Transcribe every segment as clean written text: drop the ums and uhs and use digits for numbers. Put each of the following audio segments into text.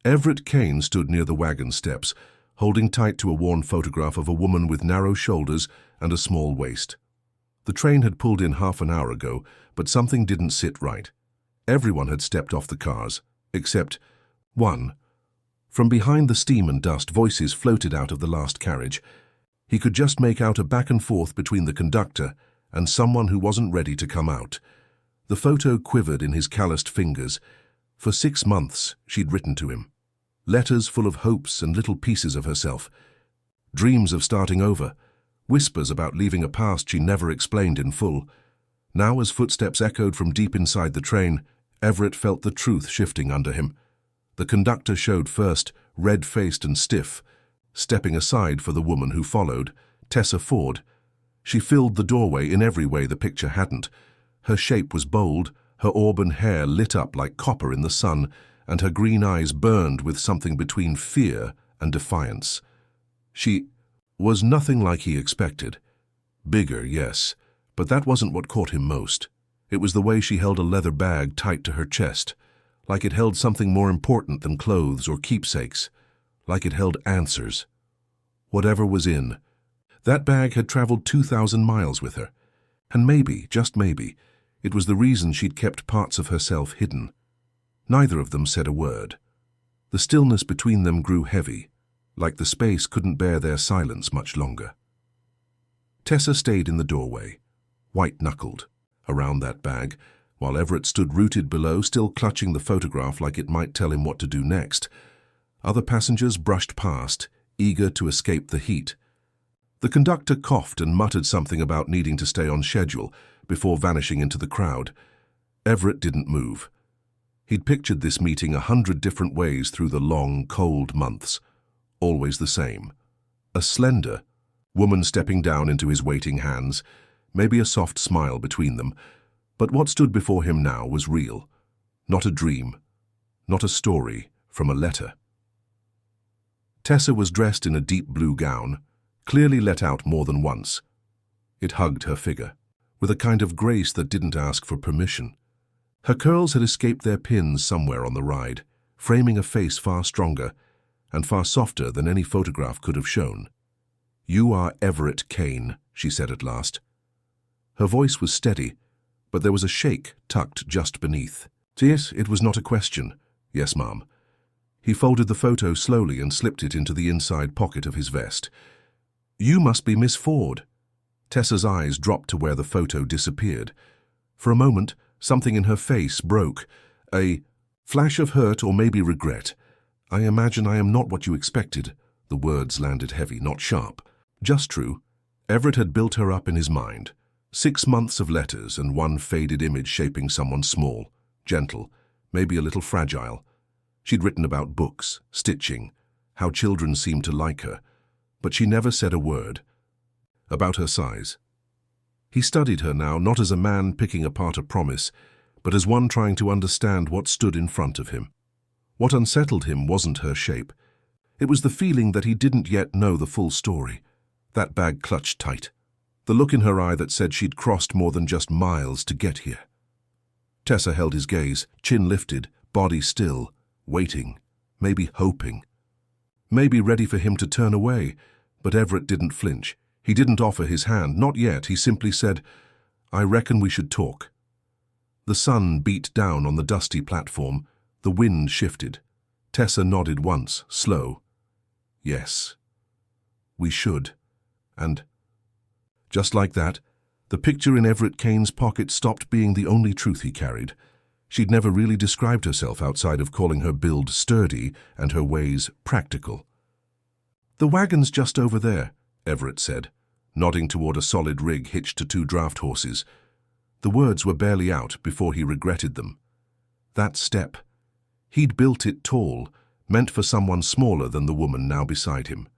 Everett Cain stood near the wagon steps, holding tight to a worn photograph of a woman with narrow shoulders and a small waist. The train had pulled in half an hour ago, but something didn't sit right. Everyone had stepped off the cars, except one. From behind the steam and dust, voices floated out of the last carriage. He could just make out a back and forth between the conductor and someone who wasn't ready to come out. The photo quivered in his calloused fingers. For 6 months, she'd written to him. Letters full of hopes and little pieces of herself. Dreams of starting over. Whispers about leaving a past she never explained in full. Now, as footsteps echoed from deep inside the train, Everett felt the truth shifting under him. The conductor showed first, red-faced and stiff, stepping aside for the woman who followed, Tessa Ford. She filled the doorway in every way the picture hadn't. Her shape was bold, her auburn hair lit up like copper in the sun, and her green eyes burned with something between fear and defiance. She was nothing like he expected. Bigger, yes, but that wasn't what caught him most. It was the way she held a leather bag tight to her chest, like it held something more important than clothes or keepsakes, like it held answers. Whatever was in. That bag had traveled 2,000 miles with her, and maybe, just maybe, it was the reason she'd kept parts of herself hidden. Neither of them said a word. The stillness between them grew heavy, like the space couldn't bear their silence much longer. Tessa stayed in the doorway, white-knuckled, around that bag, while Everett stood rooted below, still clutching the photograph like it might tell him what to do next. Other passengers brushed past, eager to escape the heat. The conductor coughed and muttered something about needing to stay on schedule before vanishing into the crowd. Everett didn't move. He'd pictured this meeting 100 different ways through the long, cold months. Always the same. A slender woman stepping down into his waiting hands, maybe a soft smile between them. But what stood before him now was real. Not a dream. Not a story from a letter. Tessa was dressed in a deep blue gown, clearly let out more than once. It hugged her figure, with a kind of grace that didn't ask for permission. Her curls had escaped their pins somewhere on the ride, framing a face far stronger and far softer than any photograph could have shown. "You are Everett Cain," she said at last. Her voice was steady, but there was a shake tucked just beneath. Yes, it was not a question. "Yes, ma'am." He folded the photo slowly and slipped it into the inside pocket of his vest. "You must be Miss Ford." Tessa's eyes dropped to where the photo disappeared. For a moment, something in her face broke. A flash of hurt or maybe regret. "I imagine I am not what you expected." The words landed heavy, not sharp. Just true. Everett had built her up in his mind. 6 months of letters and one faded image shaping someone small, gentle, maybe a little fragile. She'd written about books, stitching, how children seemed to like her, but she never said a word. About her size. He studied her now, not as a man picking apart a promise, but as one trying to understand what stood in front of him. What unsettled him wasn't her shape. It was the feeling that he didn't yet know the full story. That bag clutched tight. The look in her eye that said she'd crossed more than just miles to get here. Tessa held his gaze, chin lifted, body still, waiting, maybe hoping. Maybe ready for him to turn away, but Everett didn't flinch. He didn't offer his hand, not yet. He simply said, "I reckon we should talk." The sun beat down on the dusty platform. The wind shifted. Tessa nodded once, slow. "Yes, we should." And just like that, the picture in Everett Cain's pocket stopped being the only truth he carried. She'd never really described herself outside of calling her build sturdy and her ways practical. "The wagon's just over there," Everett said, nodding toward a solid rig hitched to 2 draft horses. The words were barely out before he regretted them. That step. He'd built it tall, meant for someone smaller than the woman now beside him.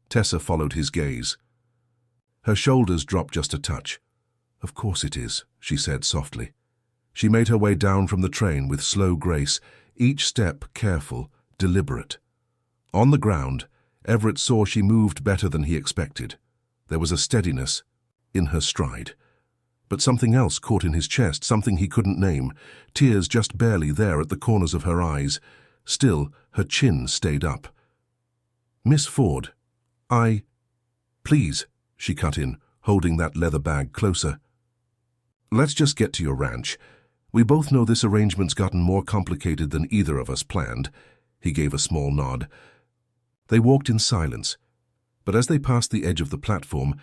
Tessa followed his gaze. Her shoulders dropped just a touch. "Of course it is," she said softly. She made her way down from the train with slow grace, each step careful, deliberate. On the ground, Everett saw she moved better than he expected. There was a steadiness in her stride. But something else caught in his chest, something he couldn't name, tears just barely there at the corners of her eyes. Still, her chin stayed up. "Miss Ford, Please," she cut in, holding that leather bag closer. "Let's just get to your ranch. We both know this arrangement's gotten more complicated than either of us planned." He gave a small nod. They walked in silence, but as they passed the edge of the platform,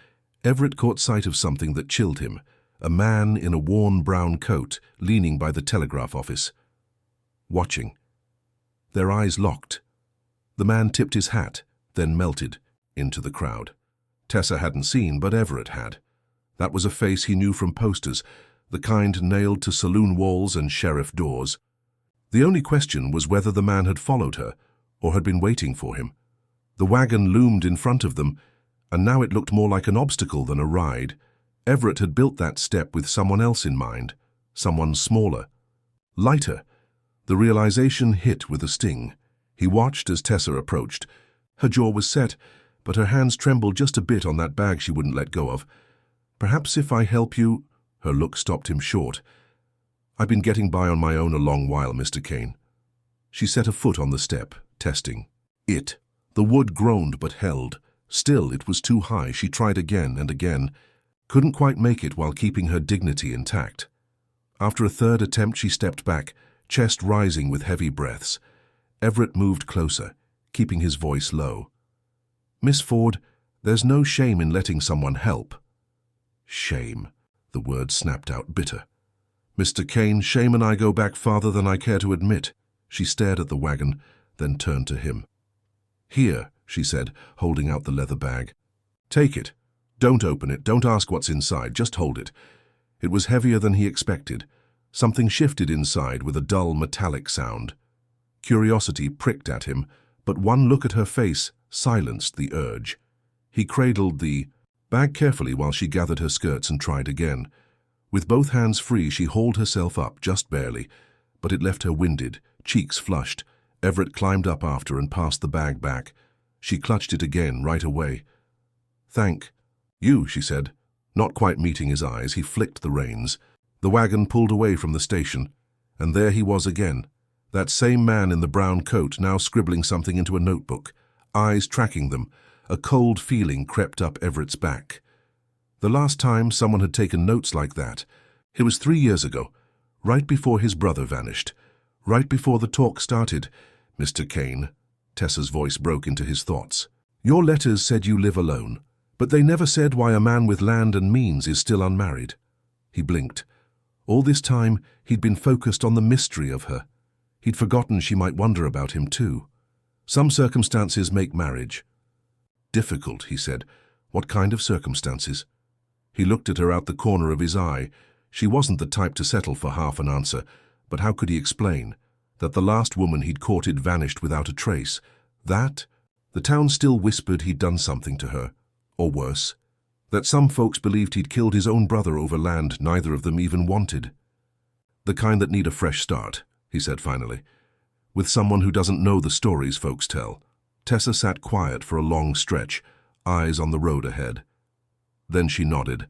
Everett caught sight of something that chilled him, a man in a worn brown coat leaning by the telegraph office. Watching. Their eyes locked. The man tipped his hat, then melted into the crowd. Tessa hadn't seen, but Everett had. That was a face he knew from posters, the kind nailed to saloon walls and sheriff doors. The only question was whether the man had followed her or had been waiting for him. The wagon loomed in front of them, and now it looked more like an obstacle than a ride. Everett had built that step with someone else in mind, someone smaller, lighter. The realization hit with a sting. He watched as Tessa approached. Her jaw was set, but her hands trembled just a bit on that bag she wouldn't let go of. "Perhaps if I help you—" Her look stopped him short. "I've been getting by on my own a long while, Mr. Cain." She set a foot on the step, testing. The wood groaned but held. Still, it was too high. She tried again and again. Couldn't quite make it while keeping her dignity intact. After a third attempt, she stepped back, chest rising with heavy breaths. Everett moved closer, keeping his voice low. "Miss Ford, there's no shame in letting someone help." "Shame," the word snapped out bitter. "Mr. Cain, shame and I go back farther than I care to admit." She stared at the wagon, then turned to him. "Here," she said, holding out the leather bag. "Take it. Don't open it. Don't ask what's inside. Just hold it." It was heavier than he expected. Something shifted inside with a dull metallic sound. Curiosity pricked at him, but one look at her face silenced the urge. He cradled the bag carefully while she gathered her skirts and tried again. With both hands free, she hauled herself up, just barely, but it left her winded, cheeks flushed. Everett climbed up after and passed the bag back. She clutched it again right away. "Thank you," she said. Not quite meeting his eyes, he flicked the reins. The wagon pulled away from the station, and there he was again. That same man in the brown coat, now scribbling something into a notebook, eyes tracking them. A cold feeling crept up Everett's back. The last time someone had taken notes like that, it was 3 years ago, right before his brother vanished, right before the talk started. "Mr. Cain," Tessa's voice broke into his thoughts. "Your letters said you live alone, but they never said why a man with land and means is still unmarried." He blinked. All this time, he'd been focused on the mystery of her. He'd forgotten she might wonder about him too. Some circumstances make marriage difficult, he said. "What kind of circumstances?" He looked at her out the corner of his eye. She wasn't the type to settle for half an answer, but how could he explain that the last woman he'd courted vanished without a trace? That the town still whispered he'd done something to her, or worse, that some folks believed he'd killed his own brother over land neither of them even wanted. "The kind that need a fresh start," he said finally, "with someone who doesn't know the stories folks tell." Tessa sat quiet for a long stretch, eyes on the road ahead. Then she nodded.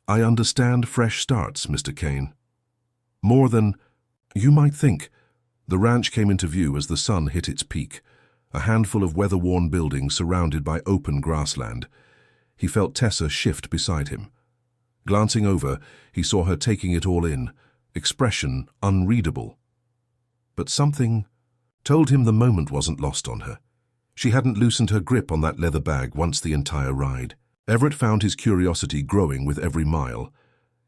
"I understand fresh starts, Mr. Cain. More than you might think." The ranch came into view as the sun hit its peak, a handful of weather-worn buildings surrounded by open grassland. He felt Tessa shift beside him. Glancing over, he saw her taking it all in, expression unreadable. But something told him the moment wasn't lost on her. She hadn't loosened her grip on that leather bag once the entire ride. Everett found his curiosity growing with every mile.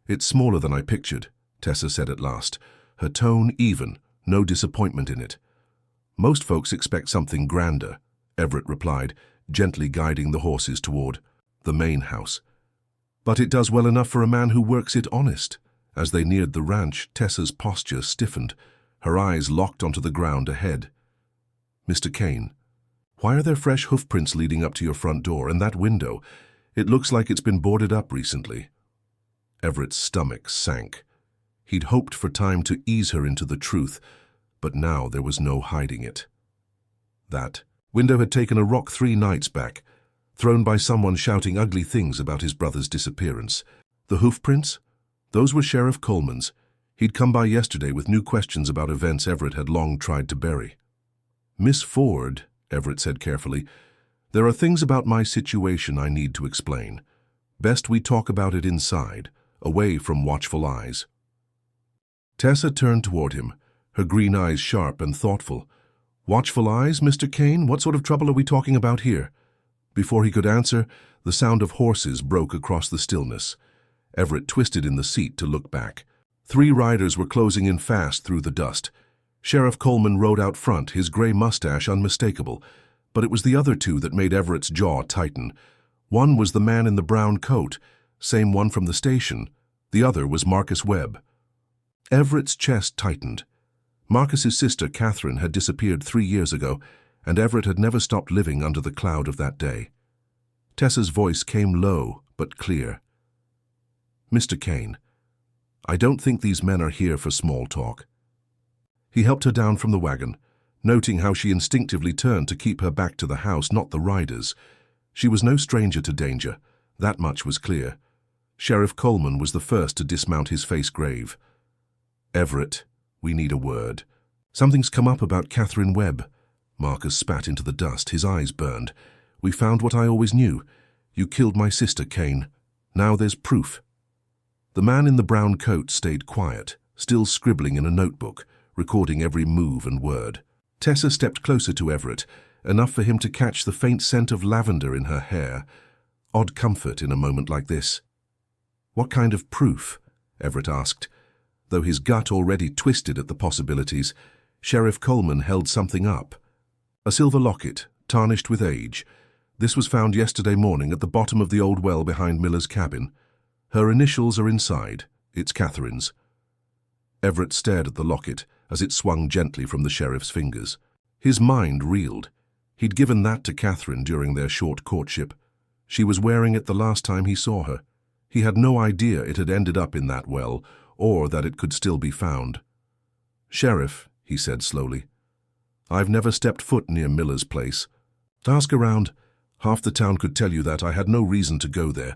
"It's smaller than I pictured," Tessa said at last, her tone even, no disappointment in it. "Most folks expect something grander," Everett replied, gently guiding the horses toward the main house. "But it does well enough for a man who works it honest." As they neared the ranch, Tessa's posture stiffened, her eyes locked onto the ground ahead. "Mr. Cain, why are there fresh hoofprints leading up to your front door and that window? It looks like it's been boarded up recently." Everett's stomach sank. He'd hoped for time to ease her into the truth, but now there was no hiding it. That window had taken a rock 3 nights back, thrown by someone shouting ugly things about his brother's disappearance. The hoofprints? Those were Sheriff Coleman's. He'd come by yesterday with new questions about events Everett had long tried to bury. "Miss Ford," Everett said carefully, "there are things about my situation I need to explain. Best we talk about it inside, away from watchful eyes." Tessa turned toward him, her green eyes sharp and thoughtful. "Watchful eyes, Mr. Cain? What sort of trouble are we talking about here?" Before he could answer, the sound of horses broke across the stillness. Everett twisted in the seat to look back. 3 riders were closing in fast through the dust. Sheriff Coleman rode out front, his gray mustache unmistakable, but it was the other 2 that made Everett's jaw tighten. One was the man in the brown coat, same one from the station. The other was Marcus Webb. Everett's chest tightened. Marcus's sister, Catherine, had disappeared 3 years ago, and Everett had never stopped living under the cloud of that day. Tessa's voice came low but clear. "Mr. Cain, I don't think these men are here for small talk." He helped her down from the wagon, noting how she instinctively turned to keep her back to the house, not the riders. She was no stranger to danger, that much was clear. Sheriff Coleman was the first to dismount, his face grave. "Everett, we need a word. Something's come up about Catherine Webb." Marcus spat into the dust, his eyes burned. "We found what I always knew. You killed my sister, Cain. Now there's proof." The man in the brown coat stayed quiet, still scribbling in a notebook, recording every move and word. Tessa stepped closer to Everett, enough for him to catch the faint scent of lavender in her hair. Odd comfort in a moment like this. "What kind of proof?" Everett asked. Though his gut already twisted at the possibilities, Sheriff Coleman held something up. A silver locket, tarnished with age. This was found yesterday morning at the bottom of the old well behind Miller's cabin. Her initials are inside. It's Catherine's. Everett stared at the locket as it swung gently from the sheriff's fingers. His mind reeled. He'd given that to Catherine during their short courtship. She was wearing it the last time he saw her. He had no idea it had ended up in that well, or that it could still be found. "Sheriff," he said slowly, "I've never stepped foot near Miller's place. Ask around. Half the town could tell you that. I had no reason to go there."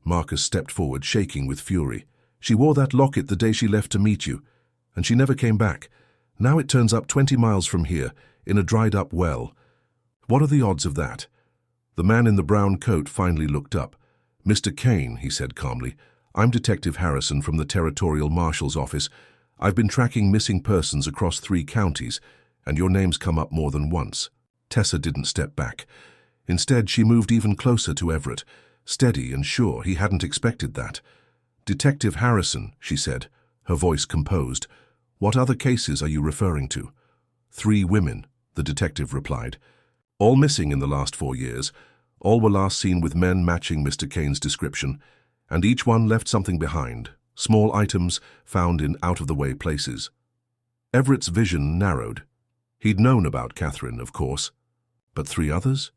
Marcus stepped forward, shaking with fury. "She wore that locket the day she left to meet you, and she never came back. Now it turns up 20 miles from here, in a dried-up well. What are the odds of that?" The man in the brown coat finally looked up. "Mr. Cain," he said calmly, "I'm Detective Harrison from the Territorial Marshal's office. I've been tracking missing persons across 3 counties, and your name's come up more than once." Tessa didn't step back. Instead, she moved even closer to Everett, steady and sure. He hadn't expected that. "Detective Harrison," she said, her voice composed, "what other cases are you referring to?" 3 women, the detective replied. "All missing in the last 4 years. All were last seen with men matching Mr. Cain's description, and each one left something behind, small items found in out-of-the-way places." Everett's vision narrowed. He'd known about Catherine, of course, but 3 others?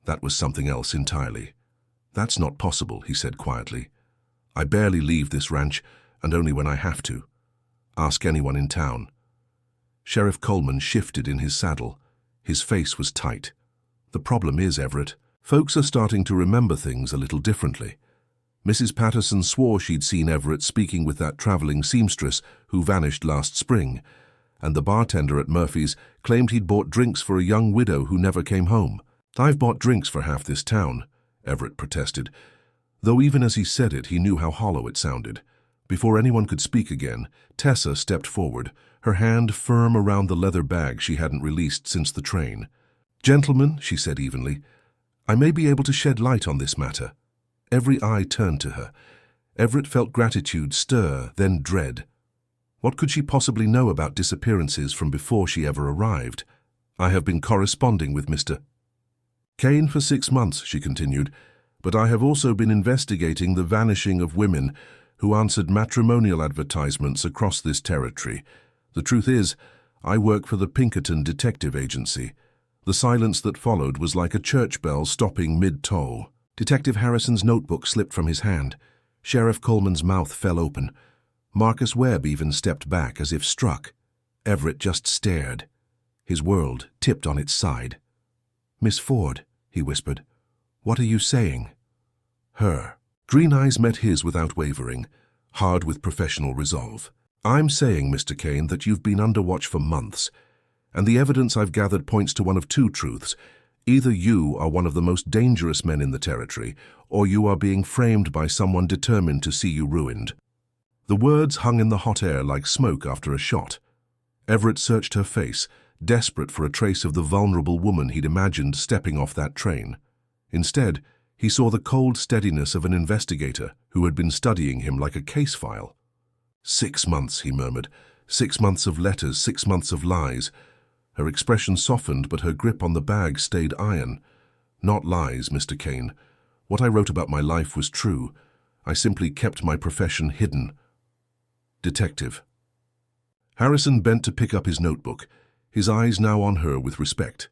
That was something else entirely. "That's not possible," he said quietly. "I barely leave this ranch, and only when I have to. Ask anyone in town." Sheriff Coleman shifted in his saddle. His face was tight. "The problem is, Everett, folks are starting to remember things a little differently. Mrs. Patterson swore she'd seen Everett speaking with that traveling seamstress who vanished last spring, and the bartender at Murphy's claimed he'd bought drinks for a young widow who never came home. I've bought drinks for half this town," Everett protested, though even as he said it, he knew how hollow it sounded. Before anyone could speak again, Tessa stepped forward, her hand firm around the leather bag she hadn't released since the train. "Gentlemen," she said evenly, "I may be able to shed light on this matter." Every eye turned to her. Everett felt gratitude stir, then dread. What could she possibly know about disappearances from before she ever arrived? "I have been corresponding with Mr. Cain for 6 months," she continued, "but I have also been investigating the vanishing of women who answered matrimonial advertisements across this territory. The truth is, I work for the Pinkerton Detective Agency. The silence that followed was like a church bell stopping mid-toll." Detective Harrison's notebook slipped from his hand. Sheriff Coleman's mouth fell open. Marcus Webb even stepped back as if struck. Everett just stared. His world tipped on its side. "Miss Ford," he whispered, "what are you saying?" "Her." Green eyes met his without wavering, hard with professional resolve. "I'm saying, Mr. Cain, that you've been under watch for months, And the evidence I've gathered points to one of two truths. Either you are one of the most dangerous men in the territory, or you are being framed by someone determined to see you ruined." The words hung in the hot air like smoke after a shot. Everett searched her face, desperate for a trace of the vulnerable woman he'd imagined stepping off that train. Instead, he saw the cold steadiness of an investigator who had been studying him like a case file. 6 months, he murmured. 6 months of letters, 6 months of lies. Her expression softened, but her grip on the bag stayed iron. "Not lies, Mr. Cain. What I wrote about my life was true. I simply kept my profession hidden." Detective. Harrison bent to pick up his notebook, his eyes now on her with respect.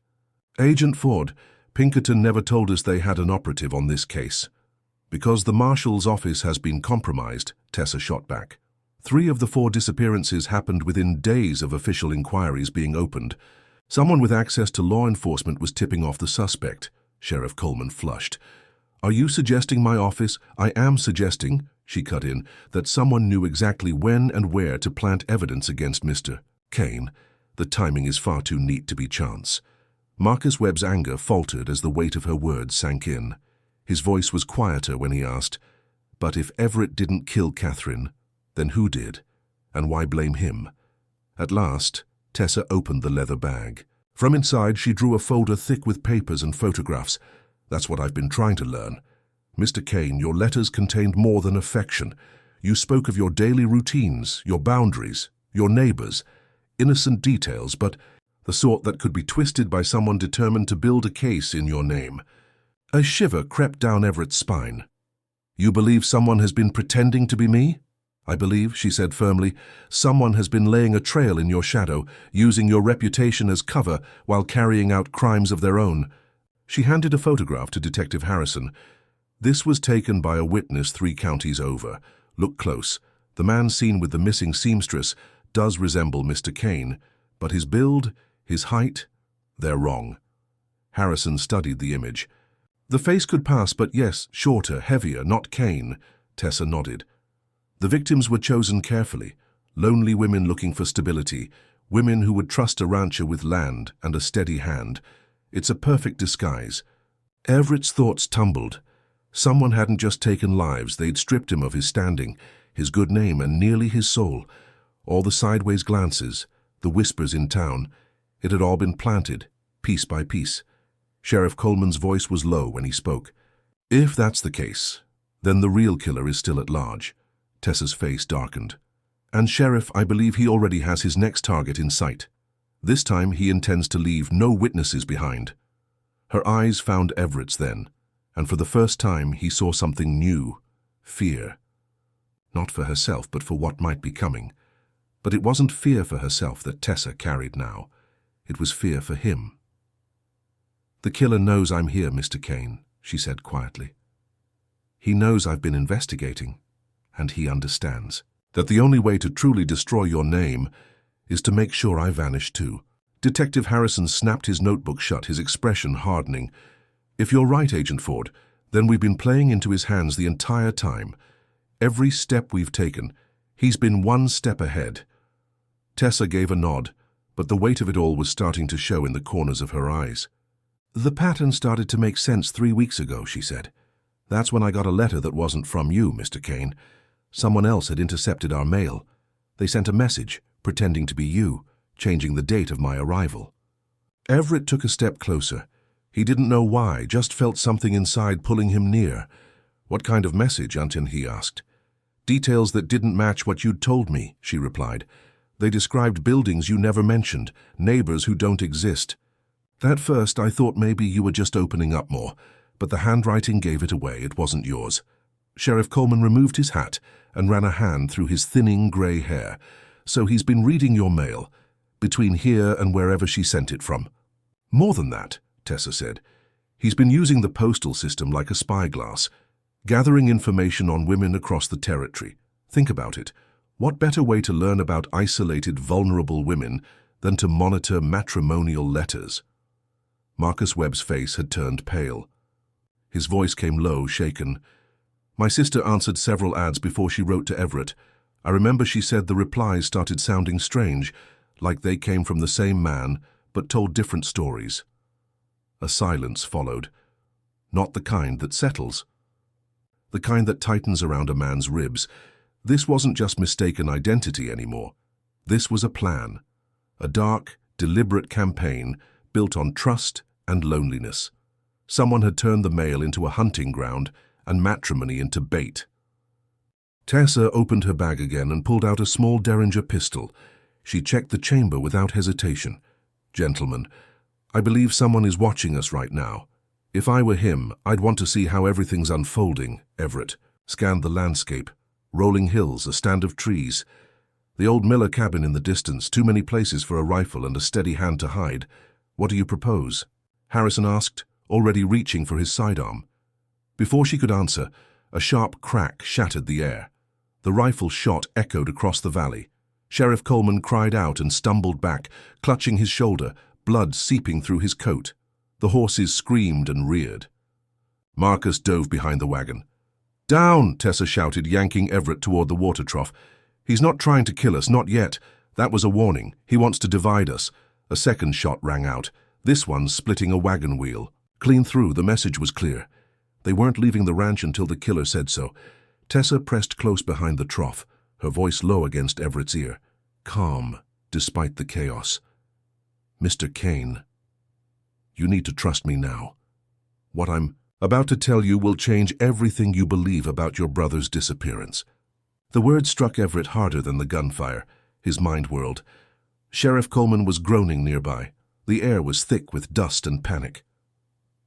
"Agent Ford, Pinkerton never told us they had an operative on this case." "Because the marshal's office has been compromised," Tessa shot back. 3 of the 4 disappearances happened within days of official inquiries being opened. Someone with access to law enforcement was tipping off the suspect. Sheriff Coleman flushed. "Are you suggesting my office?" "I am suggesting," she cut in, "that someone knew exactly when and where to plant evidence against Mr. Cain. The timing is far too neat to be chance." Marcus Webb's anger faltered as the weight of her words sank in. His voice was quieter when he asked, "But if Everett didn't kill Catherine, then who did? And why blame him?" At last, Tessa opened the leather bag. From inside, she drew a folder thick with papers and photographs. "That's what I've been trying to learn. Mr. Cain, your letters contained more than affection. You spoke of your daily routines, your boundaries, your neighbors, innocent details, but the sort that could be twisted by someone determined to build a case in your name." A shiver crept down Everett's spine. "You believe someone has been pretending to be me?" "I believe," she said firmly, "someone has been laying a trail in your shadow, using your reputation as cover while carrying out crimes of their own." She handed a photograph to Detective Harrison. "This was taken by a witness 3 counties over. Look close. The man seen with the missing seamstress does resemble Mr. Cain, but his build, his height, they're wrong." Harrison studied the image. "The face could pass, but yes, shorter, heavier, not Cain." Tessa nodded. "The victims were chosen carefully. Lonely women looking for stability, women who would trust a rancher with land and a steady hand. It's a perfect disguise." Everett's thoughts tumbled. Someone hadn't just taken lives, they'd stripped him of his standing, his good name, and nearly his soul. All the sideways glances, the whispers in town, it had all been planted, piece by piece. Sheriff Coleman's voice was low when he spoke. "If that's the case, then the real killer is still at large." Tessa's face darkened. "And Sheriff, I believe he already has his next target in sight. This time he intends to leave no witnesses behind." Her eyes found Everett's then, and for the first time he saw something new, fear. Not for herself, but for what might be coming. But it wasn't fear for herself that Tessa carried now. It was fear for him. "The killer knows I'm here, Mr. Cain," she said quietly. "He knows I've been investigating, and he understands that the only way to truly destroy your name is to make sure I vanish too." Detective Harrison snapped his notebook shut, his expression hardening. "If you're right, Agent Ford, then we've been playing into his hands the entire time. Every step we've taken, he's been one step ahead." Tessa gave a nod, but the weight of it all was starting to show in the corners of her eyes. "The pattern started to make sense 3 weeks ago," she said. "That's when I got a letter that wasn't from you, Mr. Cain. Someone else had intercepted our mail. They sent a message, pretending to be you, changing the date of my arrival." Everett took a step closer. He didn't know why, just felt something inside pulling him near. "What kind of message, Anton?" he asked. "Details that didn't match what you'd told me," she replied. "They described buildings you never mentioned, neighbors who don't exist. At first I thought maybe you were just opening up more, but the handwriting gave it away. It wasn't yours." Sheriff Coleman removed his hat and ran a hand through his thinning gray hair. "So he's been reading your mail, between here and wherever she sent it from." "More than that," Tessa said. "He's been using the postal system like a spyglass, gathering information on women across the territory. Think about it. What better way to learn about isolated, vulnerable women than to monitor matrimonial letters?" Marcus Webb's face had turned pale. His voice came low, shaken. "My sister answered several ads before she wrote to Everett. I remember she said the replies started sounding strange, like they came from the same man, but told different stories. A silence followed. Not the kind that settles. The kind that tightens around a man's ribs. This wasn't just mistaken identity anymore. This was a plan. A dark, deliberate campaign built on trust and loneliness. Someone had turned the mail into a hunting ground and matrimony into bait. Tessa opened her bag again and pulled out a small Derringer pistol. She checked the chamber without hesitation. "Gentlemen, I believe someone is watching us right now. If I were him, I'd want to see how everything's unfolding." Everett scanned the landscape. Rolling hills, a stand of trees. The old Miller cabin in the distance, too many places for a rifle and a steady hand to hide. "What do you propose?" Harrison asked, already reaching for his sidearm. Before she could answer, a sharp crack shattered the air. The rifle shot echoed across the valley. Sheriff Coleman cried out and stumbled back, clutching his shoulder, blood seeping through his coat. The horses screamed and reared. Marcus dove behind the wagon. "Down!" Tessa shouted, yanking Everett toward the water trough. "He's not trying to kill us, not yet. That was a warning. He wants to divide us." A second shot rang out, this one splitting a wagon wheel. Clean through, the message was clear. They weren't leaving the ranch until the killer said so. Tessa pressed close behind the trough, her voice low against Everett's ear. Calm, despite the chaos. "Mr. Cain, you need to trust me now. What I'm about to tell you will change everything you believe about your brother's disappearance." The words struck Everett harder than the gunfire. His mind whirled. Sheriff Coleman was groaning nearby. The air was thick with dust and panic.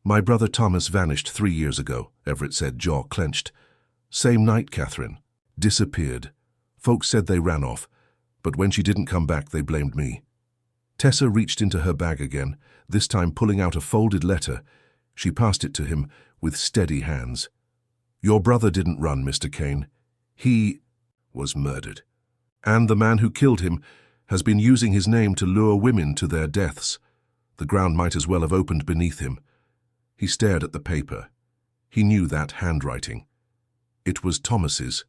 "My brother Thomas vanished 3 years ago," Everett said, jaw clenched. "Same night, Catherine. Disappeared. Folks said they ran off, but when she didn't come back, they blamed me." Tessa reached into her bag again, this time pulling out a folded letter. She passed it to him with steady hands. "Your brother didn't run, Mr. Cain. He was murdered. And the man who killed him has been using his name to lure women to their deaths. The ground might as well have opened beneath him." He stared at the paper. He knew that handwriting. It was Thomas's.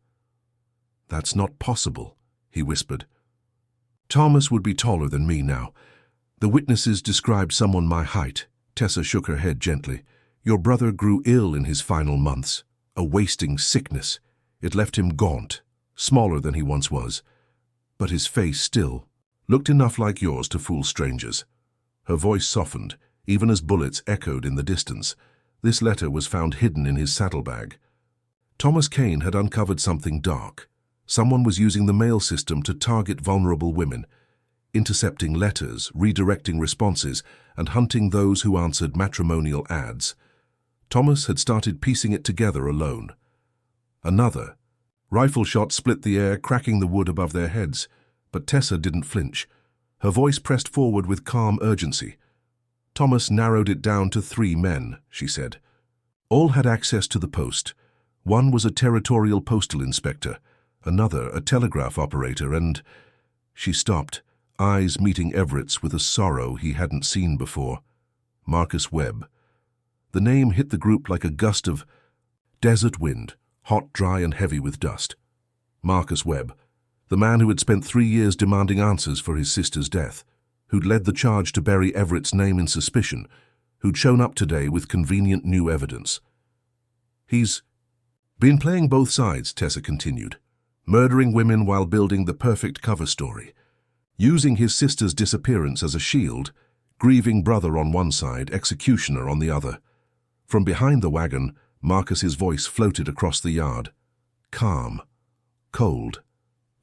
"That's not possible," he whispered. "Thomas would be taller than me now. The witnesses described someone my height." Tessa shook her head gently. "Your brother grew ill in his final months. A wasting sickness. It left him gaunt, smaller than he once was. But his face still looked enough like yours to fool strangers." Her voice softened, even as bullets echoed in the distance. This letter was found hidden in his saddlebag. Thomas Cain had uncovered something dark. Someone was using the mail system to target vulnerable women, intercepting letters, redirecting responses, and hunting those who answered matrimonial ads. Thomas had started piecing it together alone. Another. Rifle shots split the air, cracking the wood above their heads. But Tessa didn't flinch. Her voice pressed forward with calm urgency. "Thomas narrowed it down to 3 men," she said. "All had access to the post. One was a territorial postal inspector, another a telegraph operator, and—" She stopped, eyes meeting Everett's with a sorrow he hadn't seen before. Marcus Webb. The name hit the group like a gust of desert wind, hot, dry, and heavy with dust. Marcus Webb, the man who had spent 3 years demanding answers for his sister's death, who'd led the charge to bury Everett's name in suspicion, who'd shown up today with convenient new evidence. "He's been playing both sides," Tessa continued, "murdering women while building the perfect cover story, using his sister's disappearance as a shield, grieving brother on one side, executioner on the other." From behind the wagon, Marcus's voice floated across the yard. "Calm. Cold.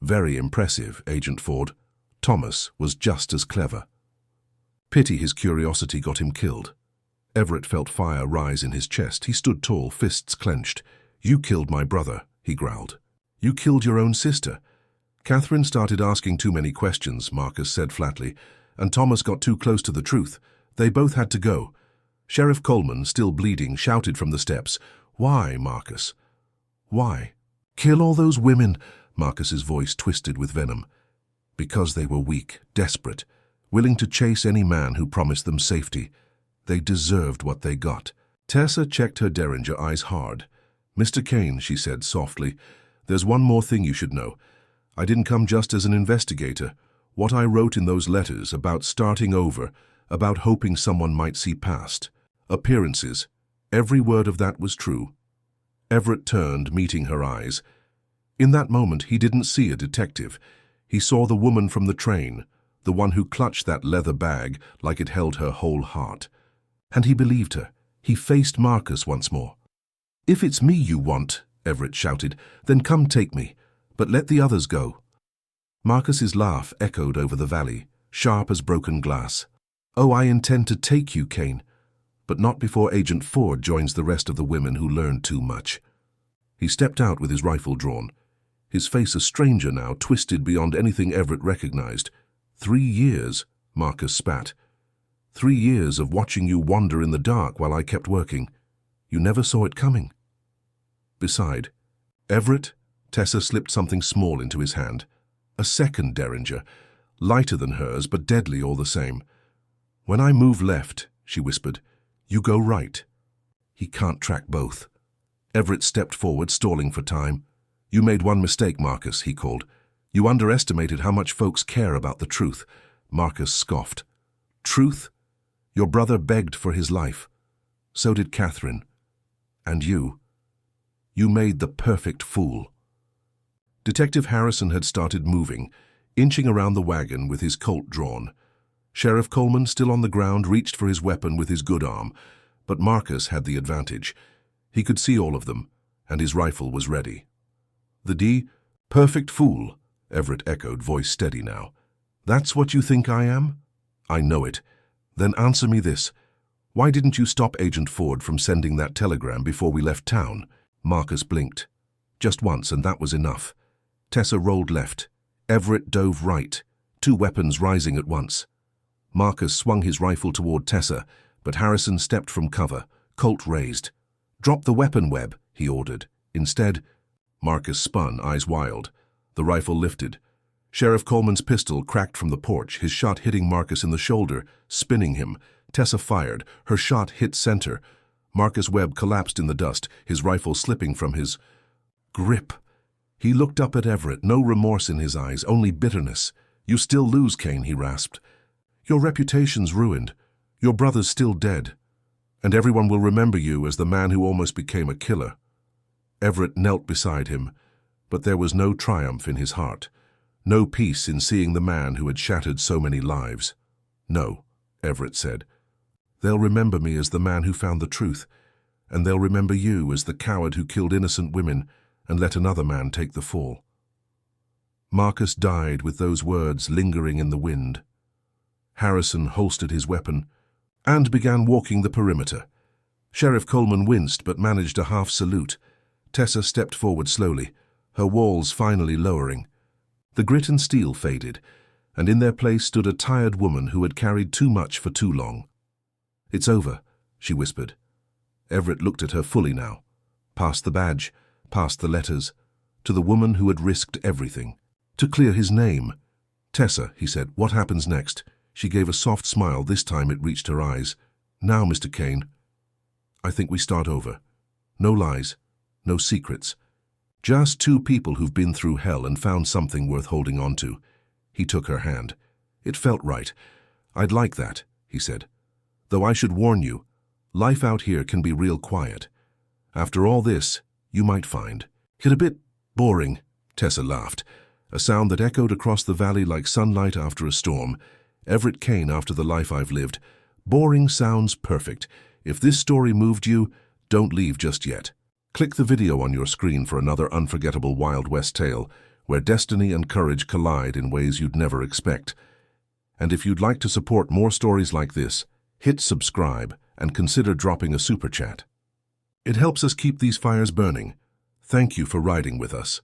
Very impressive, Agent Ford. Thomas was just as clever. Pity his curiosity got him killed." Everett felt fire rise in his chest. He stood tall, fists clenched. "You killed my brother," he growled. "You killed your own sister." "Catherine started asking too many questions," Marcus said flatly, "and Thomas got too close to the truth. They both had to go." Sheriff Coleman, still bleeding, shouted from the steps, "Why, Marcus? Why? Kill all those women?" Marcus's voice twisted with venom. "Because they were weak, desperate, willing to chase any man who promised them safety. They deserved what they got." Tessa checked her Derringer, eyes hard. "Mr. Cain," she said softly, "there's one more thing you should know. I didn't come just as an investigator. What I wrote in those letters about starting over, about hoping someone might see past. Appearances. Every word of that was true. Everett turned, meeting her eyes. In that moment, he didn't see a detective. He saw the woman from the train, the one who clutched that leather bag like it held her whole heart. And he believed her. He faced Marcus once more. "If it's me you want," Everett shouted, "then come take me, but let the others go." Marcus's laugh echoed over the valley, sharp as broken glass. "Oh, I intend to take you, Cain, but not before Agent Ford joins the rest of the women who learned too much." He stepped out with his rifle drawn, his face a stranger now, twisted beyond anything Everett recognized. 3 years, Marcus spat. 3 years of watching you wander in the dark while I kept working. You never saw it coming." Beside Everett, Tessa slipped something small into his hand. A second derringer, lighter than hers but deadly all the same. "When I move left," she whispered, "you go right." He can't track both. Everett stepped forward, stalling for time. "You made one mistake, Marcus," he called. "You underestimated how much folks care about the truth." Marcus scoffed. "Truth? Your brother begged for his life. So did Catherine. And you. You made the perfect fool." Detective Harrison had started moving, inching around the wagon with his Colt drawn. Sheriff Coleman, still on the ground, reached for his weapon with his good arm, but Marcus had the advantage. He could see all of them, and his rifle was ready. "The perfect fool," Everett echoed, voice steady now. "That's what you think I am? I know it. Then answer me this. Why didn't you stop Agent Ford from sending that telegram before we left town?" Marcus blinked. Just once, and that was enough. Tessa rolled left. Everett dove right, 2 weapons rising at once. Marcus swung his rifle toward Tessa, but Harrison stepped from cover, Colt raised. "Drop the weapon, Webb," he ordered. Instead, Marcus spun, eyes wild. The rifle lifted. Sheriff Coleman's pistol cracked from the porch, his shot hitting Marcus in the shoulder, spinning him. Tessa fired. Her shot hit center. Marcus Webb collapsed in the dust, his rifle slipping from his grip. He looked up at Everett, no remorse in his eyes, only bitterness. "You still lose, Cain," he rasped. "Your reputation's ruined. Your brother's still dead. And everyone will remember you as the man who almost became a killer." Everett knelt beside him, but there was no triumph in his heart, no peace in seeing the man who had shattered so many lives. "No," Everett said. "They'll remember me as the man who found the truth, and they'll remember you as the coward who killed innocent women and let another man take the fall." Marcus died with those words lingering in the wind. Harrison holstered his weapon and began walking the perimeter. Sheriff Coleman winced but managed a half salute. Tessa stepped forward slowly, her walls finally lowering. The grit and steel faded, and in their place stood a tired woman who had carried too much for too long. "It's over," she whispered. Everett looked at her fully now, past the badge, past the letters, to the woman who had risked everything, to clear his name. "Tessa," he said, "what happens next?" She gave a soft smile. This time it reached her eyes. "Now, Mr. Cain, I think we start over. No lies, no secrets. Just 2 people who've been through hell and found something worth holding on to." He took her hand. It felt right. "I'd like that," he said. "Though I should warn you, life out here can be real quiet. After all this, you might find it a bit boring." Tessa laughed, a sound that echoed across the valley like sunlight after a storm. "Everett Cain after the life I've lived. Boring sounds perfect. If this story moved you, don't leave just yet. Click the video on your screen for another unforgettable Wild West tale, where destiny and courage collide in ways you'd never expect. And if you'd like to support more stories like this, hit subscribe and consider dropping a super chat. It helps us keep these fires burning. Thank you for riding with us.